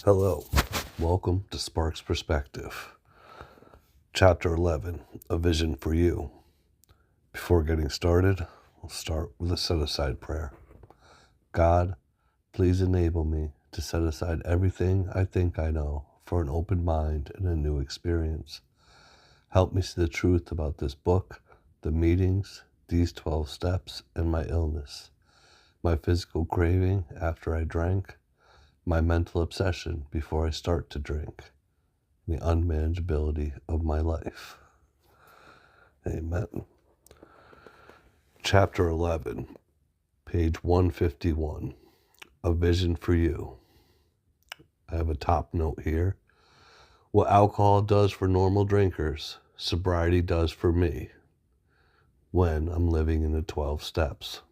Hello, welcome to Sparks Perspective, Chapter 11, A Vision for You. Before getting started, we'll start with a set-aside prayer. God, please enable me to set aside everything I think I know for an open mind and a new experience. Help me see the truth about this book, the meetings, these 12 steps, and my illness, my physical craving after I drank, my mental obsession before I start to drink, the unmanageability of my life. Amen. Chapter 11, page 151, A Vision for You. I have a top note here. What alcohol does for normal drinkers, sobriety does for me when I'm living in the 12 steps.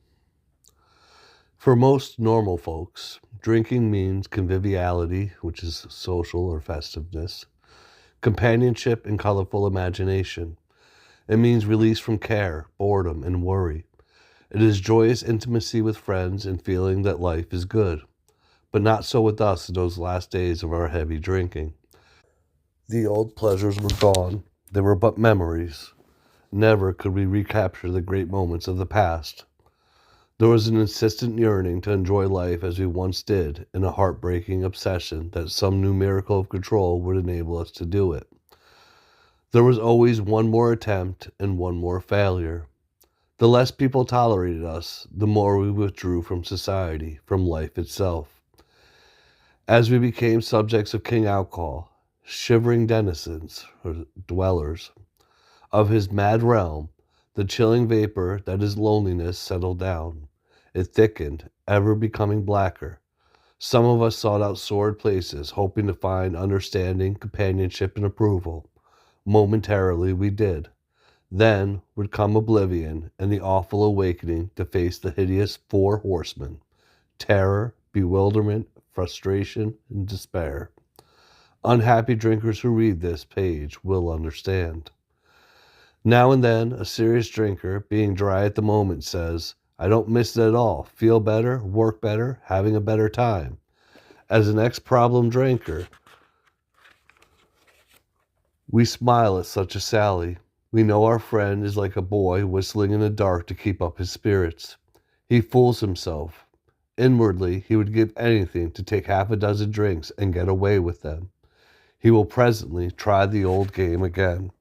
For most normal folks, drinking means conviviality, which is social or festiveness, companionship, and colorful imagination. It means release from care, boredom, and worry. It is joyous intimacy with friends and feeling that life is good. But not so with us in those last days of our heavy drinking. The old pleasures were gone. They were but memories. Never could we recapture the great moments of the past. There was an insistent yearning to enjoy life as we once did, and a heartbreaking obsession that some new miracle of control would enable us to do it. There was always one more attempt and one more failure. The less people tolerated us, the more we withdrew from society, from life itself. As we became subjects of King Alcohol, shivering denizens, or dwellers, of his mad realm, the chilling vapor that is loneliness settled down. It thickened, ever becoming blacker. Some of us sought out sordid places, hoping to find understanding, companionship, and approval. Momentarily we did. Then would come oblivion and the awful awakening to face the hideous four horsemen: terror, bewilderment, frustration, and despair. Unhappy drinkers who read this page will understand. Now and then, a serious drinker, being dry at the moment, says, I don't miss it at all, feel better, work better, having a better time. As an ex-problem drinker, we smile at such a sally. We know our friend is like a boy whistling in the dark to keep up his spirits. He fools himself. Inwardly, he would give anything to take half a dozen drinks and get away with them. He will presently try the old game again.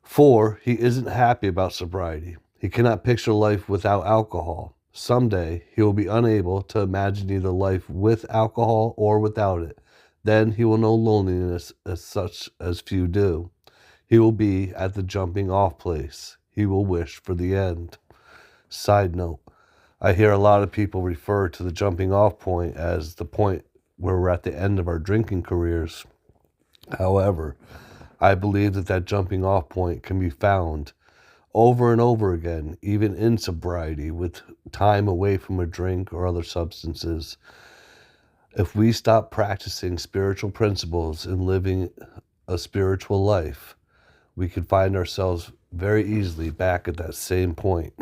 For he isn't happy about sobriety. He cannot picture life without alcohol. Someday he will be unable to imagine either life with alcohol or without it. Then he will know loneliness as such as few do. He will be at the jumping off place. He will wish for the end. Side note, I hear a lot of people refer to the jumping off point as the point where we're at the end of our drinking careers. However, I believe that jumping off point can be found over and over again, even in sobriety, with time away from a drink or other substances. If we stop practicing spiritual principles and living a spiritual life, we can find ourselves very easily back at that same point.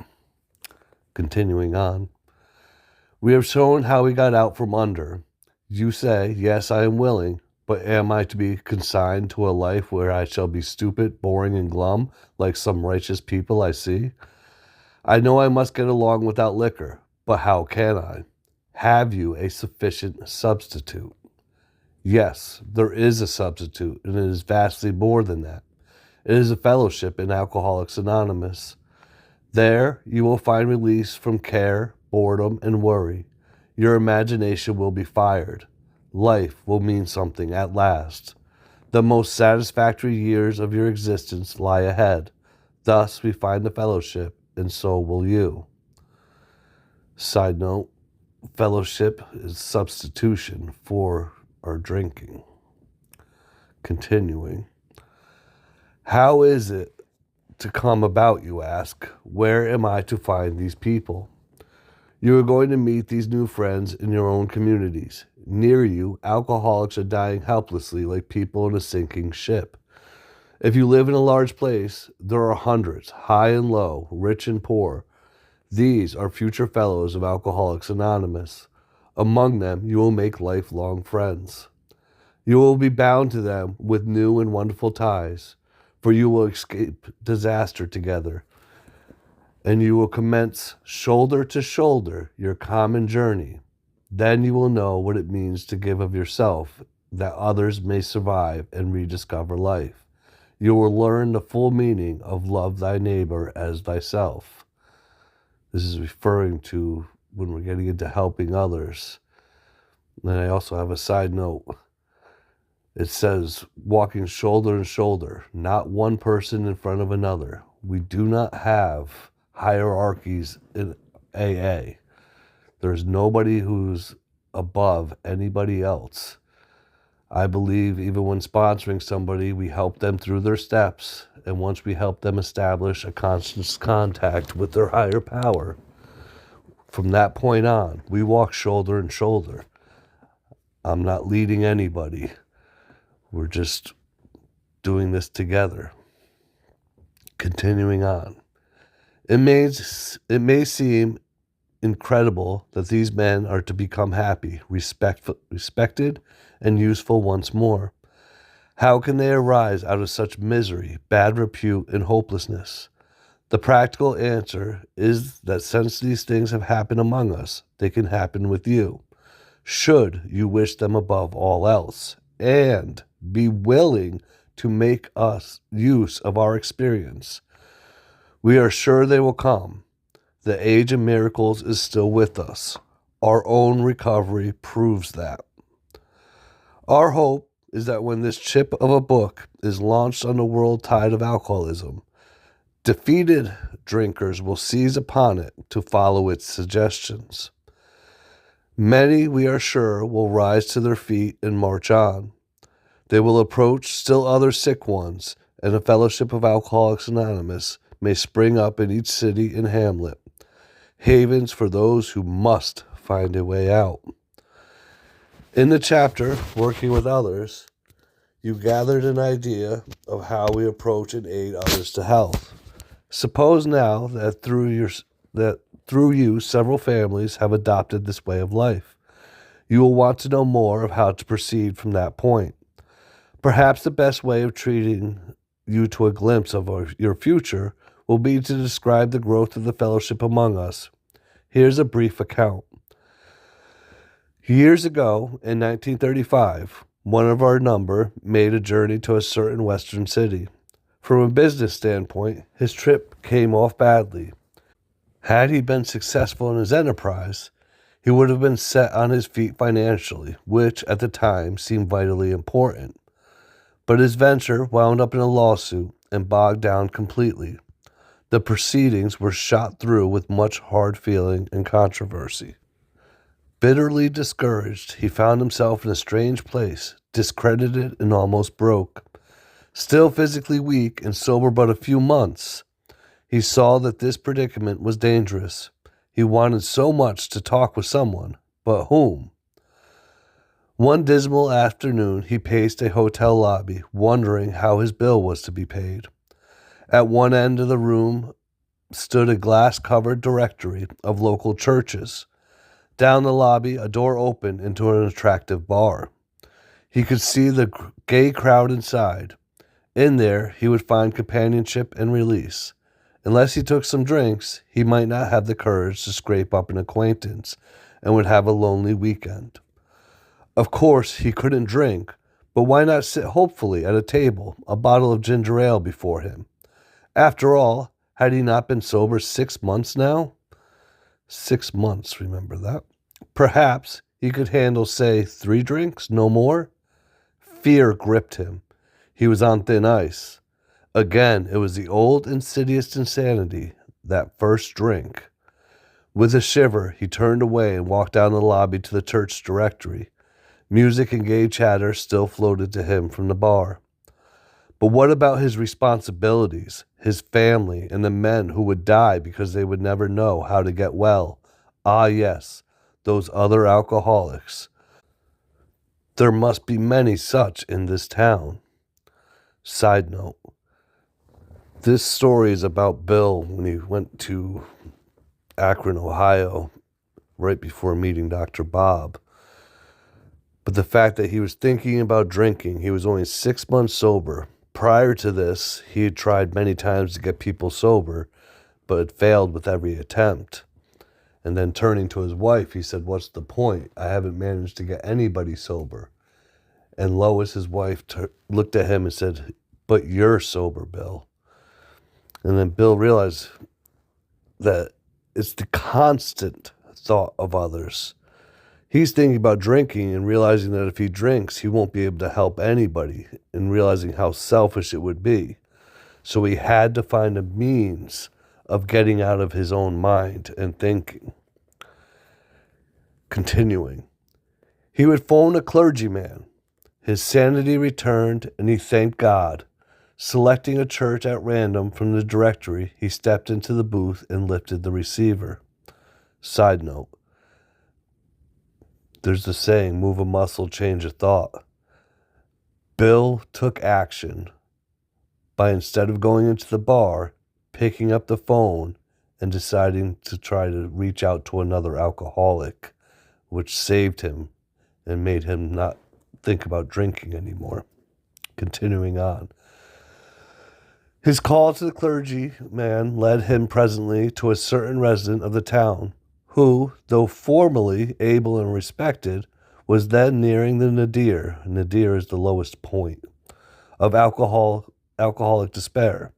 Continuing on, we have shown how we got out from under. You say, yes, I am willing. But am I to be consigned to a life where I shall be stupid, boring, and glum, like some righteous people I see? I know I must get along without liquor, but how can I? Have you a sufficient substitute? Yes, there is a substitute, and it is vastly more than that. It is a fellowship in Alcoholics Anonymous. There you will find release from care, boredom, and worry. Your imagination will be fired. Life will mean something at last. The most satisfactory years of your existence lie ahead. Thus we find the fellowship, and so will you. Side note, fellowship is substitution for our drinking. Continuing. How is it to come about, you ask? Where am I to find these people? You are going to meet these new friends in your own communities. Near you, alcoholics are dying helplessly like people in a sinking ship. If you live in a large place, there are hundreds, high and low, rich and poor. These are future fellows of Alcoholics Anonymous. Among them, you will make lifelong friends. You will be bound to them with new and wonderful ties, for you will escape disaster together, and you will commence shoulder to shoulder your common journey. Then you will know what it means to give of yourself, that others may survive and rediscover life. You will learn the full meaning of love thy neighbor as thyself. This is referring to when we're getting into helping others. And I also have a side note. It says walking shoulder to shoulder, not one person in front of another. We do not have hierarchies in AA. There's nobody who's above anybody else. I believe even when sponsoring somebody, we help them through their steps. And once we help them establish a constant contact with their higher power, from that point on, we walk shoulder and shoulder. I'm not leading anybody. We're just doing this together. Continuing on. It may seem incredible that these men are to become happy, respected, and useful once more. How can they arise out of such misery, bad repute, and hopelessness? The practical answer is that since these things have happened among us, they can happen with you, should you wish them above all else, and be willing to make us use of our experience. We are sure they will come. The age of miracles is still with us. Our own recovery proves that. Our hope is that when this chip of a book is launched on the world tide of alcoholism, defeated drinkers will seize upon it to follow its suggestions. Many, we are sure, will rise to their feet and march on. They will approach still other sick ones, and a fellowship of Alcoholics Anonymous may spring up in each city and hamlet, havens for those who must find a way out. In the chapter, Working with Others, you gathered an idea of how we approach and aid others to health. Suppose now that through you several families have adopted this way of life. You will want to know more of how to proceed from that point. Perhaps the best way of treating you to a glimpse of your future will be to describe the growth of the fellowship among us. Here's a brief account. Years ago, in 1935, one of our number made a journey to a certain western city. From a business standpoint, his trip came off badly. Had he been successful in his enterprise, he would have been set on his feet financially, which at the time seemed vitally important. But his venture wound up in a lawsuit and bogged down completely. The proceedings were shot through with much hard feeling and controversy. Bitterly discouraged, he found himself in a strange place, discredited and almost broke. Still physically weak and sober but a few months, he saw that this predicament was dangerous. He wanted so much to talk with someone, but whom? One dismal afternoon, he paced a hotel lobby, wondering how his bill was to be paid. At one end of the room stood a glass-covered directory of local churches. Down the lobby, a door opened into an attractive bar. He could see the gay crowd inside. In there, he would find companionship and release. Unless he took some drinks, he might not have the courage to scrape up an acquaintance and would have a lonely weekend. Of course, he couldn't drink, but why not sit hopefully at a table, a bottle of ginger ale before him? After all, had he not been sober 6 months now? 6 months, remember that. Perhaps he could handle, say, 3 drinks, no more? Fear gripped him. He was on thin ice. Again, it was the old insidious insanity, that first drink. With a shiver, he turned away and walked down the lobby to the church directory. Music and gay chatter still floated to him from the bar. But what about his responsibilities, his family, and the men who would die because they would never know how to get well? Ah, yes, those other alcoholics. There must be many such in this town. Side note. This story is about Bill when he went to Akron, Ohio, right before meeting Dr. Bob. But the fact that he was thinking about drinking, he was only 6 months sober. Prior to this, he had tried many times to get people sober, but had failed with every attempt. And then turning to his wife, he said, "What's the point? I haven't managed to get anybody sober." And Lois, his wife, looked at him and said, "But you're sober, Bill." And then Bill realized that it's the constant thought of others. He's thinking about drinking and realizing that if he drinks, he won't be able to help anybody, and realizing how selfish it would be. So he had to find a means of getting out of his own mind and thinking. Continuing, he would phone a clergyman. His sanity returned, and he thanked God. Selecting a church at random from the directory, he stepped into the booth and lifted the receiver. Side note, there's the saying, move a muscle, change a thought. Bill took action by, instead of going into the bar, picking up the phone and deciding to try to reach out to another alcoholic, which saved him and made him not think about drinking anymore. Continuing on. His call to the clergyman led him presently to a certain resident of the town, who, though formerly able and respected, was then nearing the nadir. Nadir is the lowest point of alcoholic despair.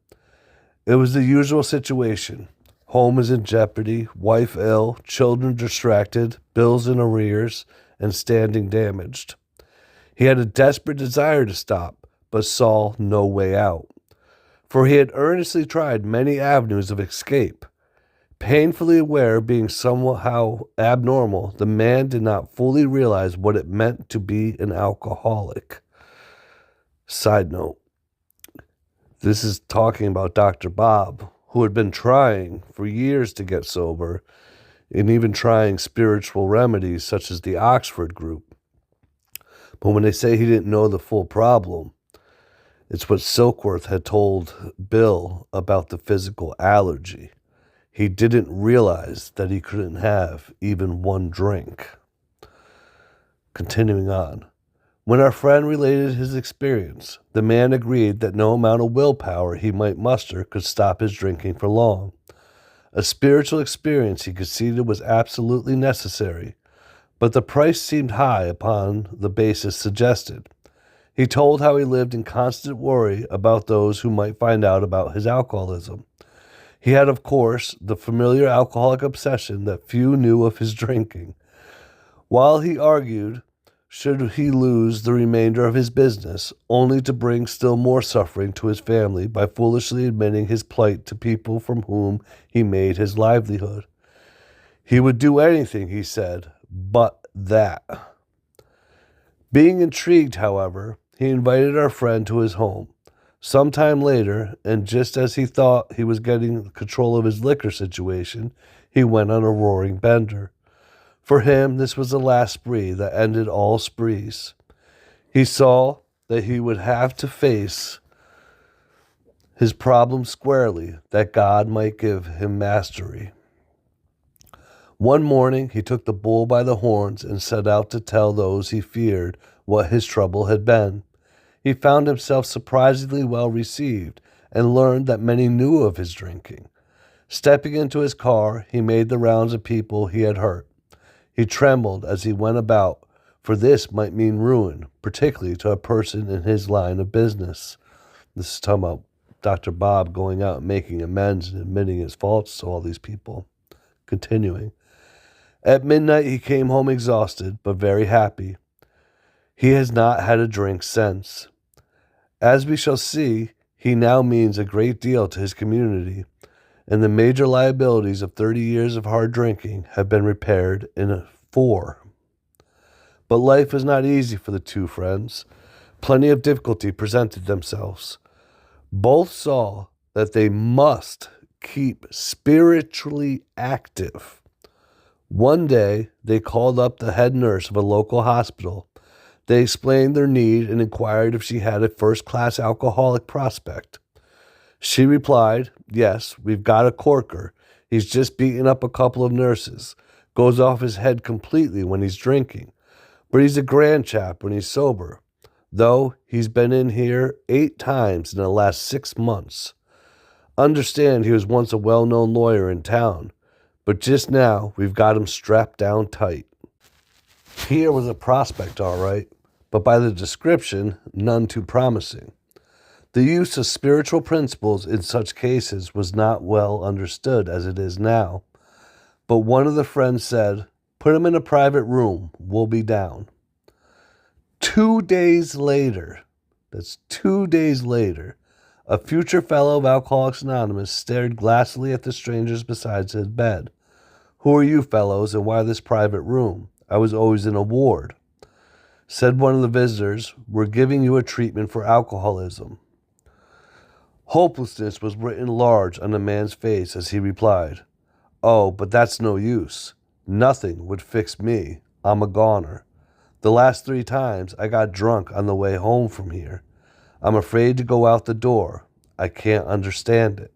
It was the usual situation. Home is in jeopardy, wife ill, children distracted, bills in arrears, and standing damaged. He had a desperate desire to stop, but saw no way out. For he had earnestly tried many avenues of escape. Painfully aware of being somehow abnormal, the man did not fully realize what it meant to be an alcoholic. Side note, this is talking about Dr. Bob, who had been trying for years to get sober, and even trying spiritual remedies such as the Oxford group. But when they say he didn't know the full problem, it's what Silkworth had told Bill about the physical allergy. He didn't realize that he couldn't have even one drink. Continuing on. When our friend related his experience, the man agreed that no amount of willpower he might muster could stop his drinking for long. A spiritual experience, he conceded, was absolutely necessary, but the price seemed high upon the basis suggested. He told how he lived in constant worry about those who might find out about his alcoholism. He had, of course, the familiar alcoholic obsession that few knew of his drinking. While he argued, should he lose the remainder of his business, only to bring still more suffering to his family by foolishly admitting his plight to people from whom he made his livelihood. He would do anything, he said, but that. Being intrigued, however, he invited our friend to his home. Some time later, and just as he thought he was getting control of his liquor situation, he went on a roaring bender. For him, this was the last spree that ended all sprees. He saw that he would have to face his problem squarely, that God might give him mastery. One morning, he took the bull by the horns and set out to tell those he feared what his trouble had been. He found himself surprisingly well received and learned that many knew of his drinking. Stepping into his car, he made the rounds of people he had hurt. He trembled as he went about, for this might mean ruin, particularly to a person in his line of business. This is talking about Dr. Bob going out and making amends and admitting his faults to all these people. Continuing. At midnight he came home exhausted, but very happy. He has not had a drink since. As we shall see, he now means a great deal to his community, and the major liabilities of 30 years of hard drinking have been repaired in 4. But life was not easy for the two friends. Plenty of difficulty presented themselves. Both saw that they must keep spiritually active. One day, they called up the head nurse of a local hospital. They explained their need and inquired if she had a first-class alcoholic prospect. She replied, "Yes, we've got a corker. He's just beaten up a couple of nurses. Goes off his head completely when he's drinking. But he's a grand chap when he's sober. Though he's been in here 8 times in the last 6 months. Understand he was once a well-known lawyer in town, but just now we've got him strapped down tight. Here was a prospect, all right, but by the description, none too promising. The use of spiritual principles in such cases was not well understood as it is now, but one of the friends said, "Put him in a private room, we'll be down." 2 days later, that's 2 days later, a future fellow of Alcoholics Anonymous stared glassily at the strangers beside his bed. "Who are you fellows, and why this private room? I was always in a ward." Said one of the visitors, "We're giving you a treatment for alcoholism." Hopelessness was written large on the man's face as he replied, "Oh, but that's no use. Nothing would fix me. I'm a goner. The last 3 times I got drunk on the way home from here. I'm afraid to go out the door. I can't understand it."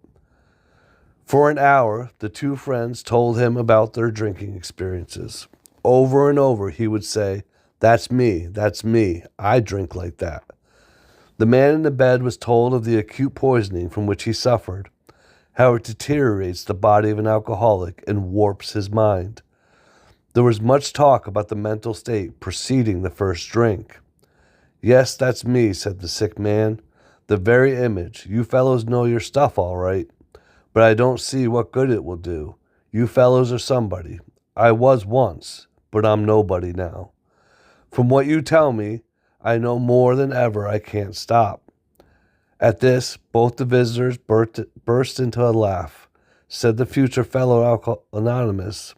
For an hour, the 2 friends told him about their drinking experiences. Over and over, he would say, that's me, I drink like that." The man in the bed was told of the acute poisoning from which he suffered, how it deteriorates the body of an alcoholic and warps his mind. There was much talk about the mental state preceding the first drink. "Yes, that's me," said the sick man. "The very image. You fellows know your stuff all right, but I don't see what good it will do. You fellows are somebody. I was once, but I'm nobody now. From what you tell me, I know more than ever I can't stop." At this, both the visitors burst into a laugh. Said the future fellow Anonymous,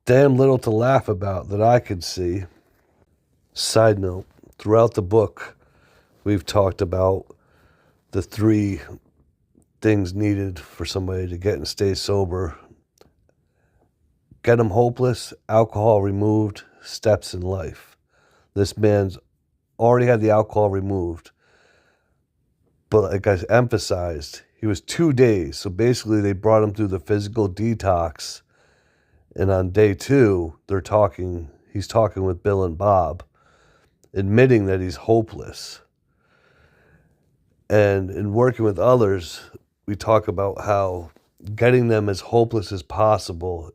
"Damn little to laugh about that I could see." Side note, throughout the book, we've talked about the 3 things needed for somebody to get and stay sober. Get them hopeless, alcohol removed, steps in life. This man's already had the alcohol removed, but like I emphasized, he was 2 days. So basically they brought him through the physical detox, and on day 2, he's talking with Bill and Bob, admitting that he's hopeless. And in working with others, we talk about how getting them as hopeless as possible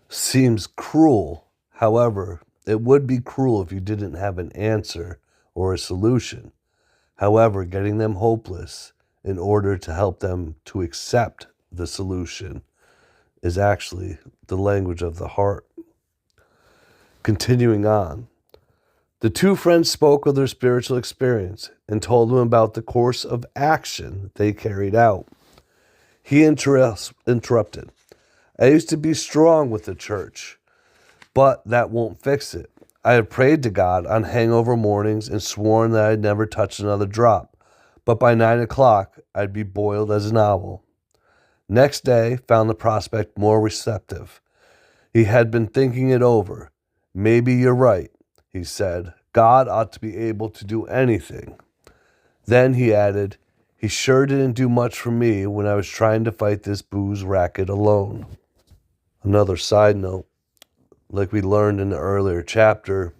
seems cruel. However, it would be cruel if you didn't have an answer or a solution. However, getting them hopeless in order to help them to accept the solution is actually the language of the heart. Continuing on, the 2 friends spoke of their spiritual experience and told him about the course of action they carried out. He interrupted. "I used to be strong with the church, but that won't fix it. I had prayed to God on hangover mornings and sworn that I'd never touch another drop, but by 9 o'clock I'd be boiled as an owl." Next day found the prospect more receptive. He had been thinking it over. "Maybe you're right," he said. "God ought to be able to do anything." Then he added, "He sure didn't do much for me when I was trying to fight this booze racket alone." Another side note, like we learned in the earlier chapter,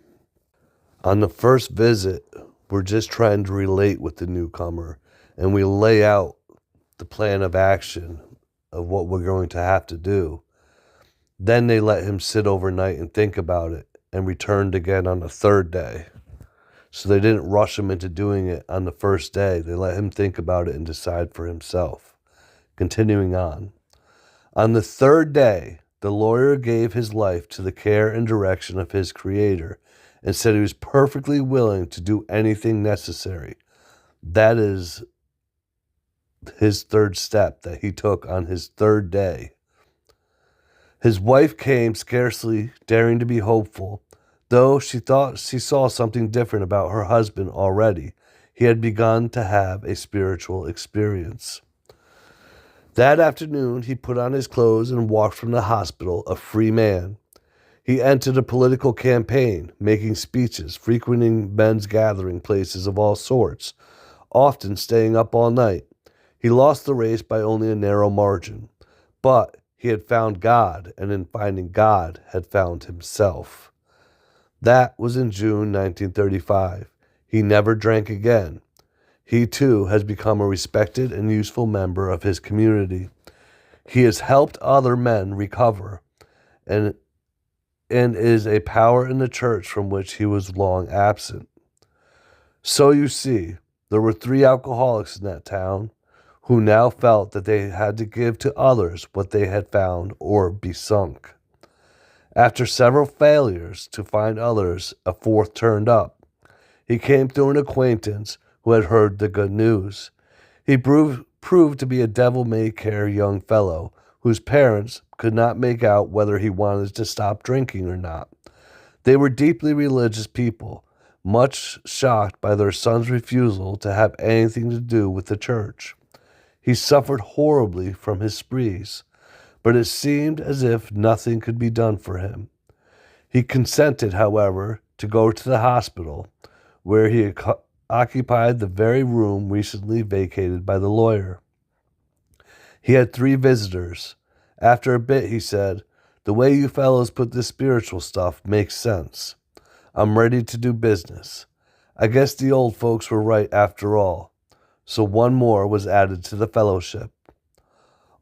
on the first visit, we're just trying to relate with the newcomer, and we lay out the plan of action of what we're going to have to do. Then they let him sit overnight and think about it, and returned again on the 3rd day. So they didn't rush him into doing it on the first day. They let him think about it and decide for himself. Continuing on. On the 3rd day, the lawyer gave his life to the care and direction of his Creator and said he was perfectly willing to do anything necessary. That is his 3rd step that he took on his 3rd day. His wife came, scarcely daring to be hopeful, though she thought she saw something different about her husband already. He had begun to have a spiritual experience. That afternoon, he put on his clothes and walked from the hospital, a free man. He entered a political campaign, making speeches, frequenting men's gathering places of all sorts, often staying up all night. He lost the race by only a narrow margin, but he had found God, and in finding God, had found himself. That was in June 1935. He never drank again. He too has become a respected and useful member of his community. He has helped other men recover and is a power in the church from which he was long absent. So you see, there were 3 alcoholics in that town who now felt that they had to give to others what they had found or be sunk. After several failures to find others, a 4th turned up. He came through an acquaintance who had heard the good news. He proved to be a devil-may-care young fellow whose parents could not make out whether he wanted to stop drinking or not. They were deeply religious people, much shocked by their son's refusal to have anything to do with the church. He suffered horribly from his sprees, but it seemed as if nothing could be done for him. He consented, however, to go to the hospital, where he occupied the very room recently vacated by the lawyer. He had 3 visitors. After a bit, he said, "The way you fellows put this spiritual stuff makes sense. I'm ready to do business. I guess the old folks were right after all." So 1 more was added to the fellowship.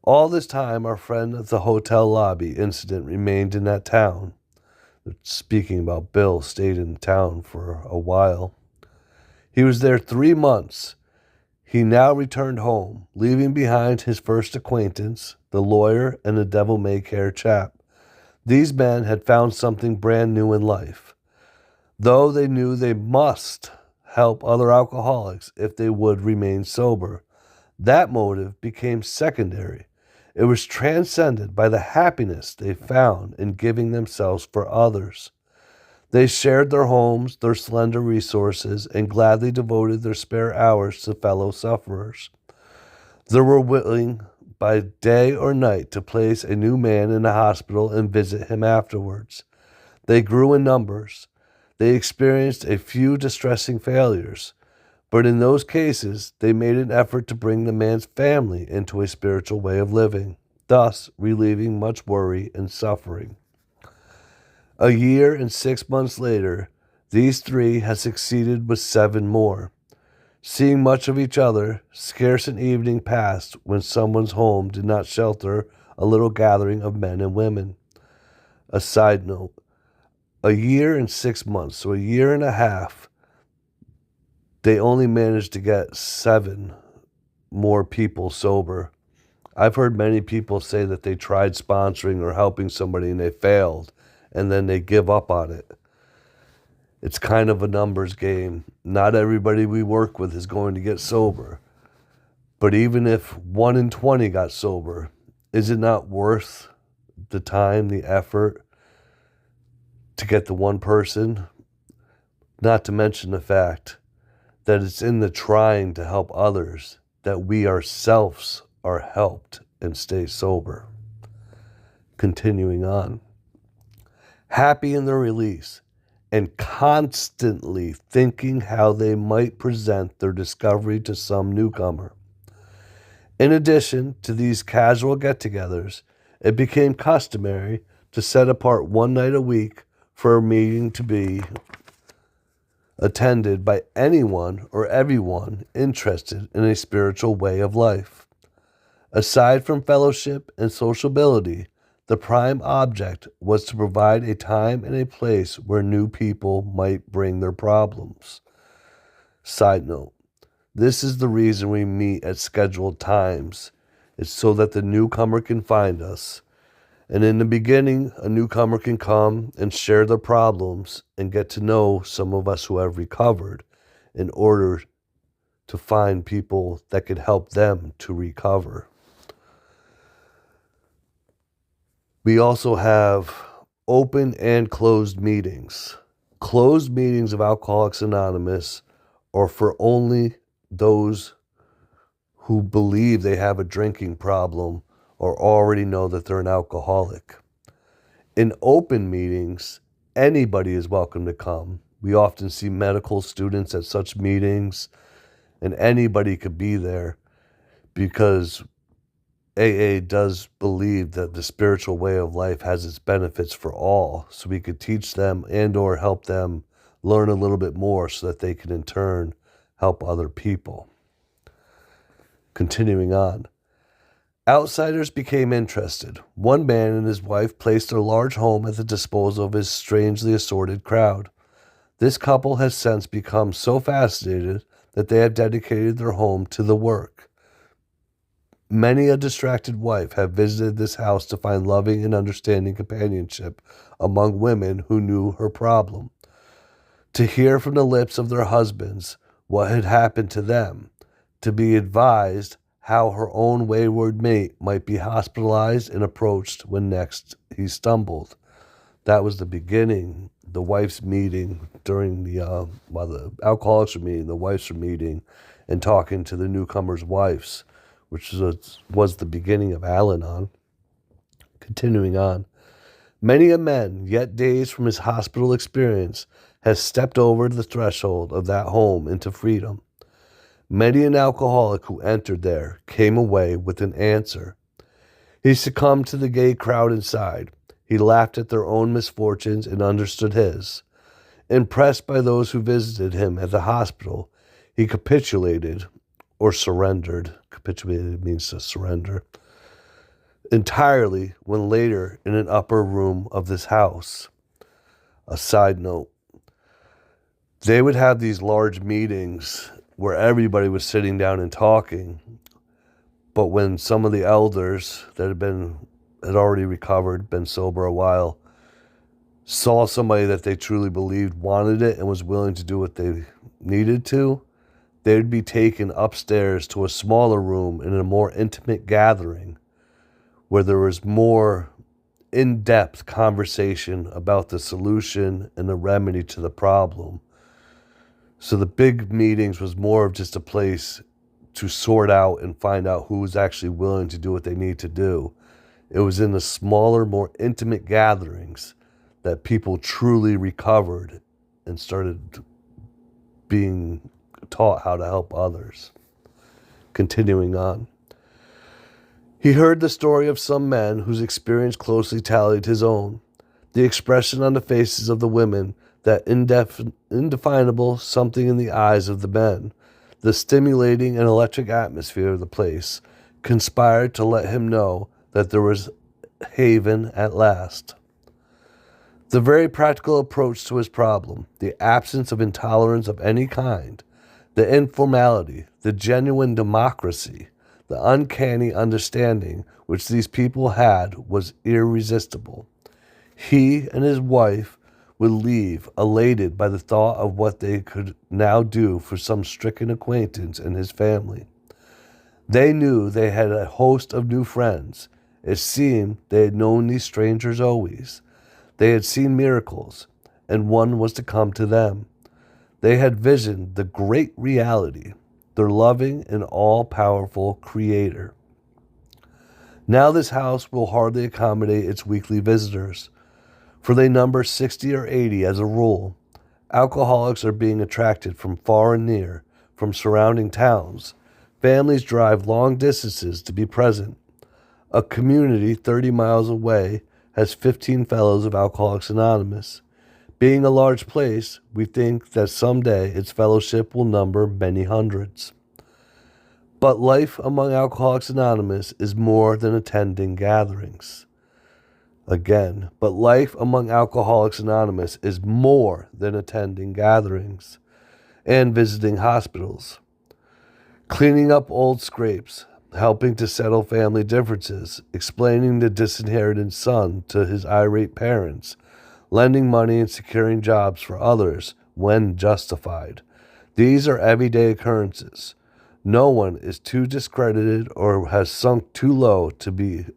All this time, our friend at the hotel lobby incident remained in that town. Speaking about Bill, stayed in town for a while. He was there 3 months. He now returned home, leaving behind his first acquaintance, the lawyer, and the devil-may-care chap. These men had found something brand new in life, though they knew they must help other alcoholics if they would remain sober. That motive became secondary. It was transcended by the happiness they found in giving themselves for others. They shared their homes, their slender resources, and gladly devoted their spare hours to fellow sufferers. They were willing, by day or night, to place a new man in a hospital and visit him afterwards. They grew in numbers. They experienced a few distressing failures, but in those cases, they made an effort to bring the man's family into a spiritual way of living, thus relieving much worry and suffering. A year and 6 months later, these 3 had succeeded with 7 more. Seeing much of each other, scarce an evening passed when someone's home did not shelter a little gathering of men and women. A side note, a year and 6 months, so a year and a half, they only managed to get 7 more people sober. I've heard many people say that they tried sponsoring or helping somebody and they failed, and then they give up on it. It's kind of a numbers game. Not everybody we work with is going to get sober. But even if 1 in 20 got sober, is it not worth the time, the effort to get the one person? Not to mention the fact that it's in the trying to help others that we ourselves are helped and stay sober. Continuing on. Happy in their release, and constantly thinking how they might present their discovery to some newcomer. In addition to these casual get-togethers, it became customary to set apart 1 night a week for a meeting to be attended by anyone or everyone interested in a spiritual way of life. Aside from fellowship and sociability, the prime object was to provide a time and a place where new people might bring their problems. Side note, this is the reason we meet at scheduled times. It's so that the newcomer can find us. And in the beginning, a newcomer can come and share their problems and get to know some of us who have recovered in order to find people that could help them to recover. We also have open and closed meetings. Closed meetings of Alcoholics Anonymous are for only those who believe they have a drinking problem or already know that they're an alcoholic. In open meetings, anybody is welcome to come. We often see medical students at such meetings, and anybody could be there because AA does believe that the spiritual way of life has its benefits for all, so we could teach them and or help them learn a little bit more so that they can in turn help other people. Continuing on. Outsiders became interested. One man and his wife placed their large home at the disposal of his strangely assorted crowd. This couple has since become so fascinated that they have dedicated their home to the work. Many a distracted wife have visited this house to find loving and understanding companionship among women who knew her problem. To hear from the lips of their husbands what had happened to them, to be advised how her own wayward mate might be hospitalized and approached when next he stumbled. That was the beginning. The wife's meeting during while the alcoholics were meeting, the wives were meeting and talking to the newcomers' wives, which was the beginning of Al-Anon. Continuing on. Many a man, yet days from his hospital experience, has stepped over the threshold of that home into freedom. Many an alcoholic who entered there came away with an answer. He succumbed to the gay crowd inside. He laughed at their own misfortunes and understood his. Impressed by those who visited him at the hospital, he capitulated or surrendered. Capitulated means to surrender. Entirely when later in an upper room of this house. A side note. They would have these large meetings where everybody was sitting down and talking. But when some of the elders that had already recovered, been sober a while, saw somebody that they truly believed wanted it and was willing to do what they needed to, they would be taken upstairs to a smaller room in a more intimate gathering where there was more in-depth conversation about the solution and the remedy to the problem. So the big meetings was more of just a place to sort out and find out who was actually willing to do what they need to do. It was in the smaller, more intimate gatherings that people truly recovered and started being taught how to help others. Continuing on. He heard the story of some men whose experience closely tallied his own. The expression on the faces of the women, that indefinable something in the eyes of the men, the stimulating and electric atmosphere of the place, conspired to let him know that there was haven at last. The very practical approach to his problem, the absence of intolerance of any kind, the informality, the genuine democracy, the uncanny understanding which these people had was irresistible. He and his wife would leave elated by the thought of what they could now do for some stricken acquaintance in his family. They knew they had a host of new friends. It seemed they had known these strangers always. They had seen miracles, and one was to come to them. They had visioned the great reality, their loving and all-powerful Creator. Now this house will hardly accommodate its weekly visitors, for they number 60 or 80 as a rule. Alcoholics are being attracted from far and near, from surrounding towns. Families drive long distances to be present. A community 30 miles away has 15 fellows of Alcoholics Anonymous. Being a large place, we think that someday its fellowship will number many hundreds. But life among Alcoholics Anonymous is more than attending gatherings. Again, but life among Alcoholics Anonymous is more than attending gatherings and visiting hospitals, cleaning up old scrapes, helping to settle family differences, explaining the disinherited son to his irate parents, lending money and securing jobs for others when justified. These are everyday occurrences. No one is too discredited or has sunk too low to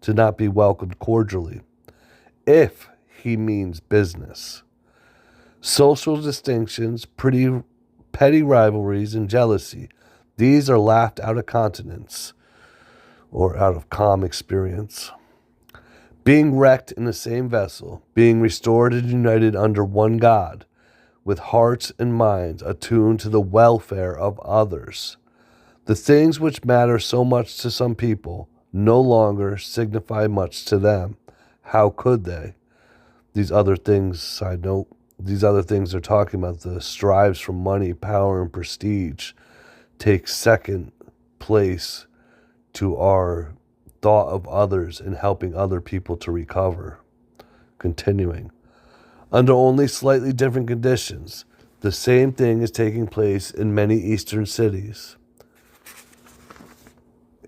not be welcomed cordially, if he means business. Social distinctions, petty rivalries, and jealousy, these are laughed out of countenance or out of calm experience. Being wrecked in the same vessel, being restored and united under one God, with hearts and minds attuned to the welfare of others. The things which matter so much to some people no longer signify much to them. How could they? These other things, side note, these other things they're talking about, the strives for money, power, and prestige, take second place to our thought of others and helping other people to recover. Continuing. Under only slightly different conditions, the same thing is taking place in many eastern cities.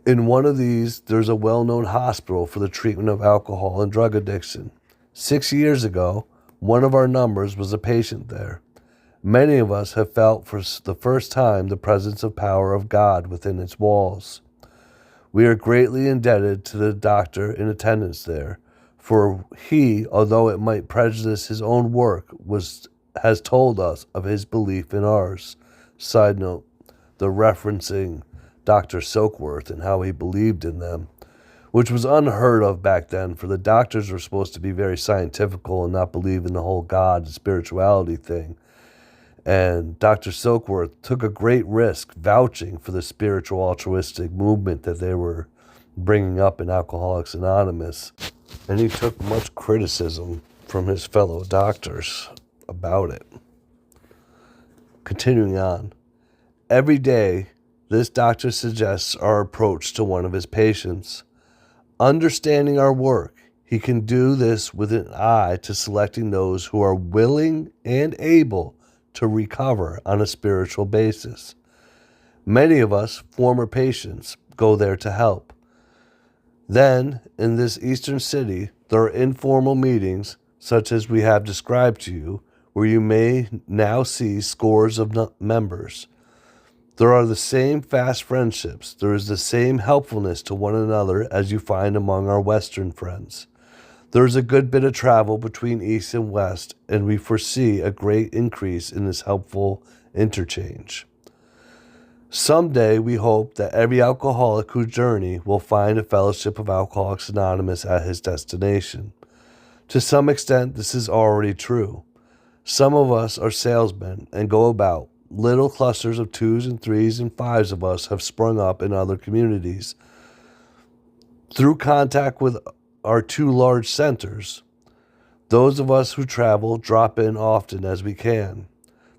In one of these, there's a well-known hospital for the treatment of alcohol and drug addiction. 6 years ago, one of our numbers was a patient there. Many of us have felt for the first time the presence of power of God within its walls. We are greatly indebted to the doctor in attendance there, for he, although it might prejudice his own work, has told us of his belief in ours. Side note, the referencing Dr. Silkworth and how he believed in them, which was unheard of back then, for the doctors were supposed to be very scientifical and not believe in the whole God and spirituality thing. And Dr. Silkworth took a great risk vouching for the spiritual altruistic movement that they were bringing up in Alcoholics Anonymous. And he took much criticism from his fellow doctors about it. Continuing on. Every day, this doctor suggests our approach to one of his patients. Understanding our work, he can do this with an eye to selecting those who are willing and able to recover on a spiritual basis. Many of us, former patients, go there to help. Then, in this eastern city, there are informal meetings, such as we have described to you, where you may now see scores of members. There are the same fast friendships. There is the same helpfulness to one another as you find among our Western friends. There is a good bit of travel between East and West, and we foresee a great increase in this helpful interchange. Someday we hope that every alcoholic who journey will find a fellowship of Alcoholics Anonymous at his destination. To some extent, this is already true. Some of us are salesmen and go about. Little clusters of 2s and 3s and 5s of us have sprung up in other communities. Through contact with our 2 large centers, those of us who travel drop in often as we can.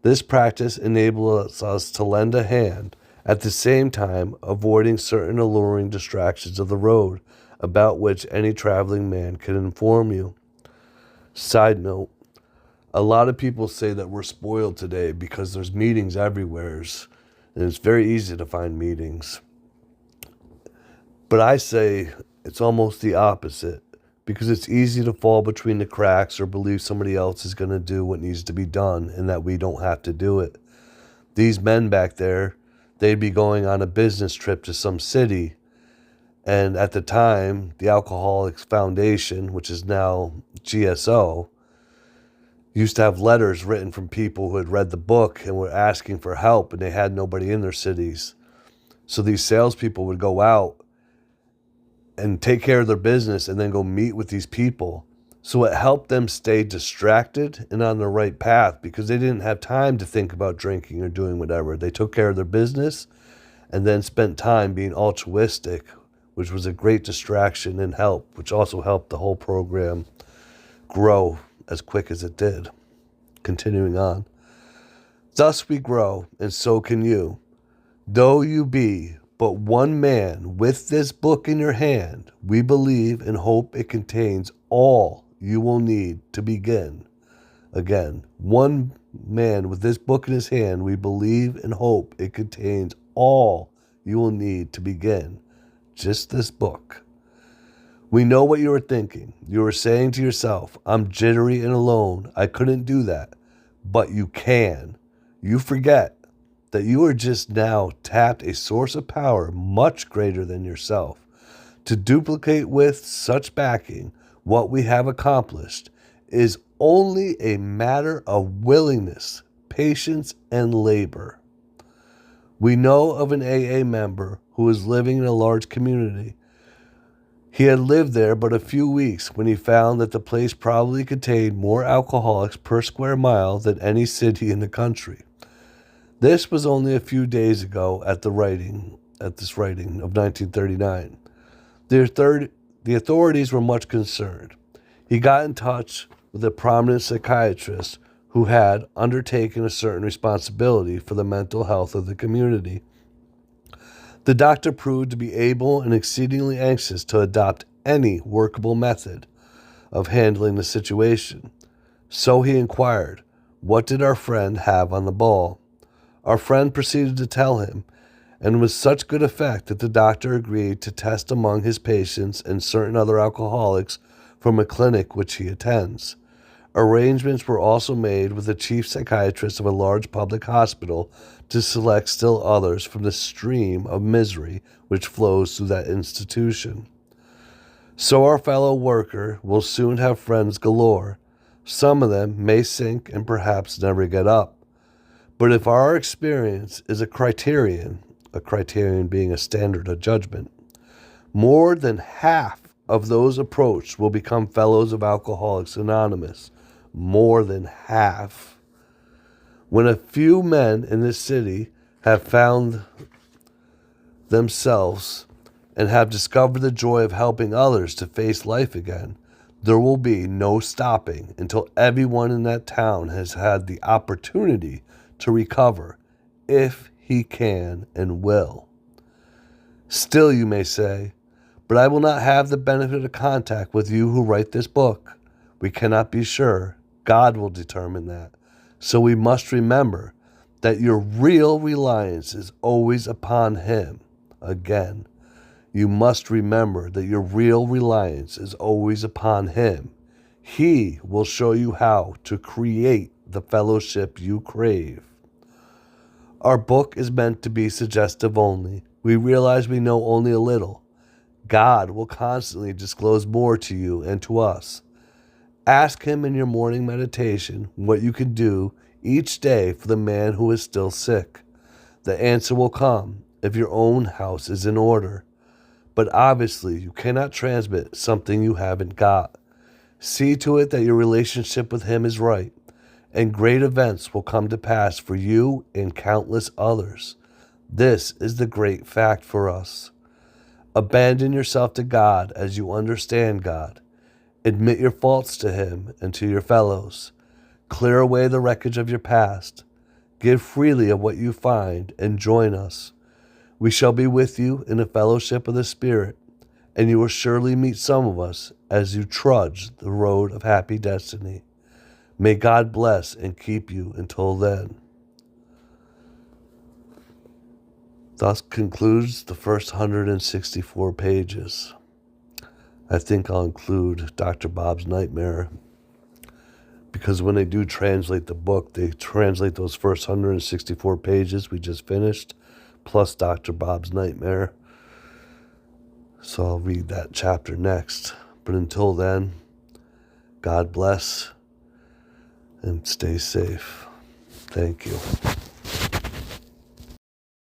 This practice enables us to lend a hand, at the same time avoiding certain alluring distractions of the road, about which any traveling man can inform you. Side note, a lot of people say that we're spoiled today because there's meetings everywhere, and it's very easy to find meetings. But I say it's almost the opposite, because it's easy to fall between the cracks or believe somebody else is going to do what needs to be done and that we don't have to do it. These men back there, they'd be going on a business trip to some city, and at the time, the Alcoholics Foundation, which is now GSO, used to have letters written from people who had read the book and were asking for help, and they had nobody in their cities. So these salespeople would go out and take care of their business and then go meet with these people. So it helped them stay distracted and on the right path, because they didn't have time to think about drinking or doing whatever. They took care of their business and then spent time being altruistic, which was a great distraction and help, which also helped the whole program grow as quick as it did. Continuing on. Thus we grow, and so can you. Though you be but one man with this book in your hand, we believe and hope it contains all you will need to begin. Again, one man with this book in his hand, we believe and hope it contains all you will need to begin. Just this book. We know what you are thinking. You are saying to yourself, I'm jittery and alone. I couldn't do that. But you can. You forget that you are just now tapped a source of power much greater than yourself. To duplicate with such backing what we have accomplished is only a matter of willingness, patience, and labor. We know of an AA member who is living in a large community. He had lived there but a few weeks when he found that the place probably contained more alcoholics per square mile than any city in the country. This was only a few days ago at the writing at this writing of 1939. The authorities were much concerned. He got in touch with a prominent psychiatrist who had undertaken a certain responsibility for the mental health of the community. The doctor proved to be able and exceedingly anxious to adopt any workable method of handling the situation. So he inquired, what did our friend have on the ball? Our friend proceeded to tell him, and with such good effect that the doctor agreed to test among his patients and certain other alcoholics from a clinic which he attends. Arrangements were also made with the chief psychiatrist of a large public hospital to select still others from the stream of misery which flows through that institution. So our fellow worker will soon have friends galore. Some of them may sink and perhaps never get up. But if our experience is a criterion being a standard of judgment, more than half of those approached will become fellows of Alcoholics Anonymous. More than half. When a few men in this city have found themselves and have discovered the joy of helping others to face life again, there will be no stopping until everyone in that town has had the opportunity to recover, if he can and will. Still, you may say, but I will not have the benefit of contact with you who write this book. We cannot be sure. God will determine that. So we must remember that your real reliance is always upon him. Again, you must remember that your real reliance is always upon him. He will show you how to create the fellowship you crave. Our book is meant to be suggestive only. We realize we know only a little. God will constantly disclose more to you and to us. Ask him in your morning meditation what you can do each day for the man who is still sick. The answer will come if your own house is in order. But obviously, you cannot transmit something you haven't got. See to it that your relationship with him is right, and great events will come to pass for you and countless others. This is the great fact for us. Abandon yourself to God as you understand God. Admit your faults to him and to your fellows. Clear away the wreckage of your past. Give freely of what you find and join us. We shall be with you in the fellowship of the Spirit, and you will surely meet some of us as you trudge the road of happy destiny. May God bless and keep you until then. Thus concludes the first 164 pages. I think I'll include Dr. Bob's Nightmare, because when they do translate the book, they translate those first 164 pages we just finished, plus Dr. Bob's Nightmare. So I'll read that chapter next. But until then, God bless and stay safe. Thank you.